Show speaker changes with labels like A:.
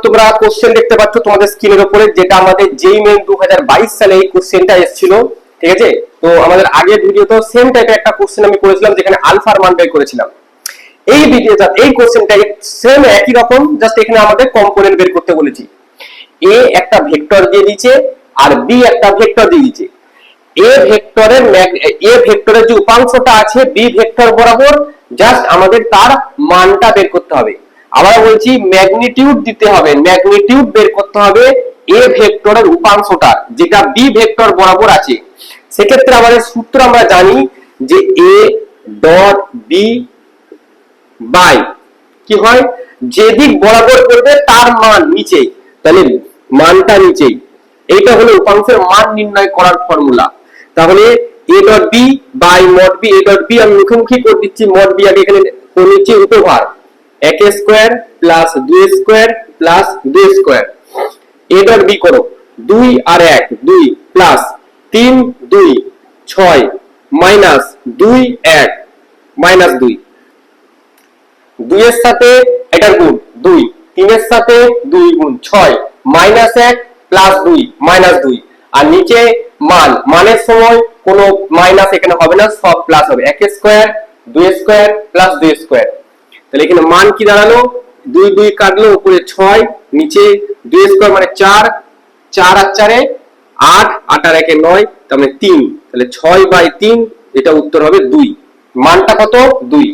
A: তোমরা কোশ্চেন দেখতে পাচ্ছ তোমাদের স্ক্রিনের উপরে, যেটা আমাদের যেই মেন 2022 সালে এই কোশ্চেনটা এসেছিল, ঠিক আছে। তো আমাদের আগের ভিডিওতে সেম টাইপের একটা কোশ্চেন আমি করেছিলাম, যেখানে আলফার মান বের করেছিলাম। এই ভিডিওটা এই কোশ্চেনটা সেম একই রকম, জাস্ট এখানে আমাদের কম্পোনেন্ট বের করতে বলেছি। এ একটা ভেক্টর দিয়ে দিয়েছে আর বি একটা ভেক্টর দিয়ে দিয়েছে। এ ভেক্টরের যে উপাংশটা আছে বি ভেক্টর বরাবর, জাস্ট আমাদের তার মানটা বের করতে হবে। আবার বলছি ম্যাগনিটিউড দিতে হবে, ম্যাগনিটিউড বের করতে হবে এ ভেক্টরের উপাংশটা যেটা বি ভেক্টর বরাবর আছে। সেক্ষেত্রে আমাদের সূত্র আমরা জানি যে এ ডট বি বাই কি হয়, যে দিক বরাবর করবে তার মান নিচে, তাহলে মানটা নিচেই। এইটা হলো উপাংশের মান নির্ণয় করার ফর্মুলা। তাহলে A dot B by mod B, A dot B আমি মুখোমুখি করে দিচ্ছি, মড বি আগে এখানে করে নিচ্ছি, উপভার এক square plus 2 square plus 2 square. A dot B করো 2 আর 1 2 প্লাস 3 2 6 মাইনাস 2 1 মাইনাস 2, 2 এর সাথে এটার গুণ 2, 3 এর সাথে 2 গুণ 6 মাইনাস 1 প্লাস 2 মাইনাস 2, আর নিচে মান, মানের সময় কোনো মাইনাস এখানে হবে না, সব প্লাস হবে। 1 স্কয়ার 2 স্কয়ার প্লাস 2 স্কয়ার। তাহলে এখানে মান কি দাঁড়ালো, 2 2 কাটলো, উপরে 6, নিচে 2 স্কয়ার মানে 4, 4 আর 4 এ 8, 8 আর 1 এ 9, তার মানে 3। তাহলে 6/3, এটা উত্তর হবে 2। মানটা কত 2।